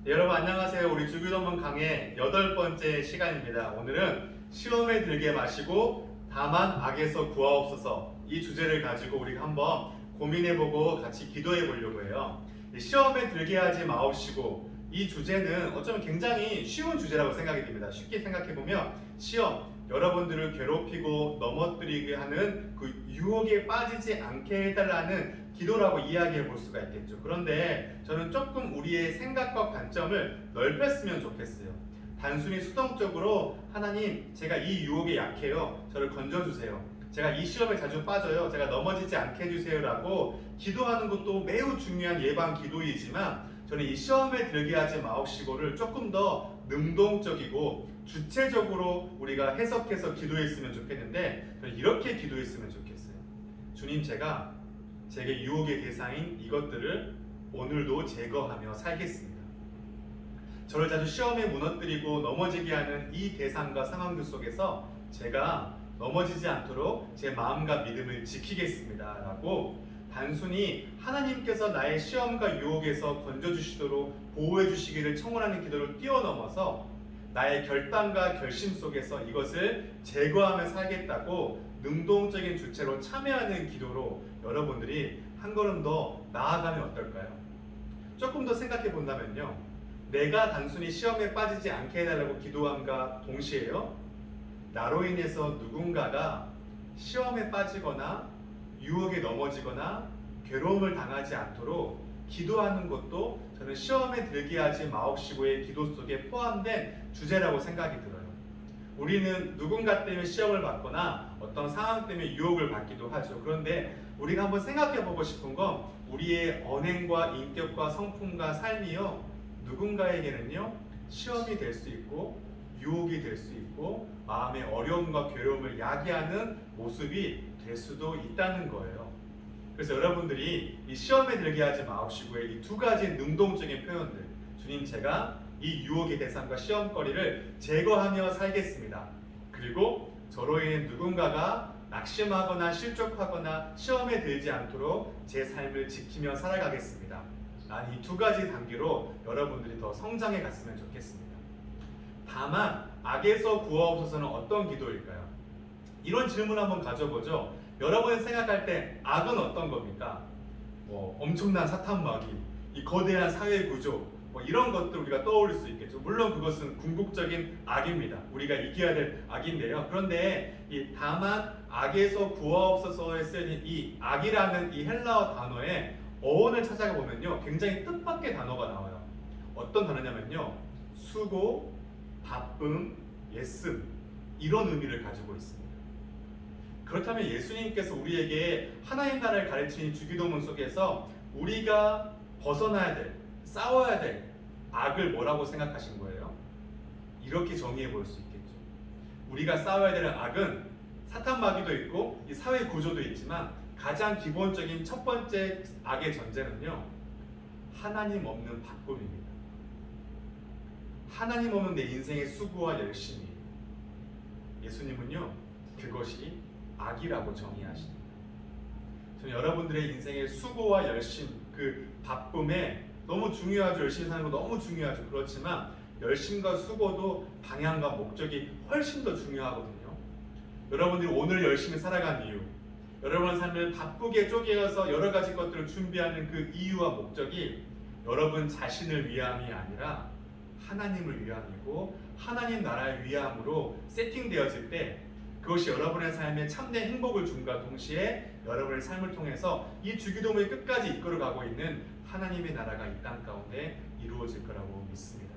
네, 여러분 안녕하세요. 우리 주기도문 강의 8번째 시간입니다. 오늘은 시험에 들게 마시고 다만 악에서 구하옵소서, 이 주제를 가지고 우리가 한번 고민해보고 같이 기도해 보려고 해요. 시험에 들게 하지 마옵시고, 이 주제는 어쩌면 굉장히 쉬운 주제라고 생각이 됩니다. 쉽게 생각해보면 시험, 여러분들을 괴롭히고 넘어뜨리게 하는 그 유혹에 빠지지 않게 해달라는 기도라고 이야기해 볼 수가 있겠죠. 그런데 저는 조금 우리의 생각과 관점을 넓혔으면 좋겠어요. 단순히 수동적으로 하나님, 제가 이 유혹에 약해요, 저를 건져주세요, 제가 이 시험에 자주 빠져요, 제가 넘어지지 않게 해주세요 라고 기도하는 것도 매우 중요한 예방 기도이지만, 저는 이 시험에 들게 하지 마옵시고를 조금 더 능동적이고 주체적으로 우리가 해석해서 기도했으면 좋겠는데, 저는 이렇게 기도했으면 좋겠어요. 주님, 제게 유혹의 대상인 이것들을 오늘도 제거하며 살겠습니다. 저를 자주 시험에 무너뜨리고 넘어지게 하는 이 대상과 상황들 속에서 제가 넘어지지 않도록 제 마음과 믿음을 지키겠습니다 라고 단순히 하나님께서 나의 시험과 유혹에서 건져주시도록 보호해 주시기를 청원하는 기도를 뛰어넘어서 나의 결단과 결심 속에서 이것을 제거하며 살겠다고 능동적인 주체로 참여하는 기도로 여러분들이 한 걸음 더 나아가면 어떨까요? 조금 더 생각해 본다면요, 내가 단순히 시험에 빠지지 않게 해달라고 기도함과 동시에요, 나로 인해서 누군가가 시험에 빠지거나 유혹에 넘어지거나 괴로움을 당하지 않도록 기도하는 것도 저는 시험에 들게 하지 마옵시고의 기도 속에 포함된 주제라고 생각이 들어요. 우리는 누군가 때문에 시험을 받거나 어떤 상황 때문에 유혹을 받기도 하죠. 그런데 우리가 한번 생각해 보고 싶은 건, 우리의 언행과 인격과 성품과 삶이요, 누군가에게는요 시험이 될 수 있고 유혹이 될 수 있고 마음의 어려움과 괴로움을 야기하는 모습이 될 수도 있다는 거예요. 그래서 여러분들이 이 시험에 들게 하지 마옵시고의 이 두 가지 능동적인 표현들, 주님, 제가 이 유혹의 대상과 시험거리를 제거하며 살겠습니다, 그리고 저로 인해 누군가가 낙심하거나 실족하거나 시험에 들지 않도록 제 삶을 지키며 살아가겠습니다, 난 이 두 가지 단계로 여러분들이 더 성장해 갔으면 좋겠습니다. 다만 악에서 구하옵소서는 어떤 기도일까요? 이런 질문 한번 가져보죠. 여러분이 생각할 때 악은 어떤 겁니까? 엄청난 사탄 마귀, 이 거대한 사회 구조, 이런 것들 우리가 떠올릴 수 있겠죠. 물론 그것은 궁극적인 악입니다. 우리가 이겨야 될 악인데요. 그런데 다만 악에서 구하옵소서에 쓰인 이 악이라는 이 헬라어 단어의 어원을 찾아가 보면요, 굉장히 뜻밖의 단어가 나와요. 어떤 단어냐면요, 수고, 바쁨, 예씀, 이런 의미를 가지고 있습니다. 그렇다면 예수님께서 우리에게 하나님 나라를 가르치는 주기도문 속에서 우리가 벗어나야 될, 싸워야 될 악을 뭐라고 생각하신 거예요? 이렇게 정의해 볼 수 있겠죠. 우리가 싸워야 되는 악은 사탄 마귀도 있고 이 사회 구조도 있지만, 가장 기본적인 첫 번째 악의 전제는요, 하나님 없는 바쁨입니다. 하나님 없는 내 인생의 수고와 열심이, 예수님은요 그것이 악이라고 정의하십니다. 저는 여러분들의 인생의 수고와 열심, 그 바쁨에 너무 중요하죠. 열심히 사는 거 너무 중요하죠. 그렇지만 열심과 수고도 방향과 목적이 훨씬 더 중요하거든요. 여러분들이 오늘 열심히 살아간 이유, 여러분의 삶을 바쁘게 쪼개어서 여러 가지 것들을 준비하는 그 이유와 목적이 여러분 자신을 위함이 아니라 하나님을 위함이고, 하나님 나라의 위함으로 세팅되어질 때 그것이 여러분의 삶에 참된 행복을 줌과 동시에 여러분의 삶을 통해서 이 주기도문을 끝까지 이끌어가고 있는 하나님의 나라가 이 땅 가운데 이루어질 거라고 믿습니다.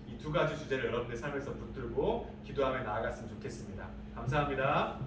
이 두 가지 주제를 여러분의 삶에서 붙들고 기도하며 나아갔으면 좋겠습니다. 감사합니다.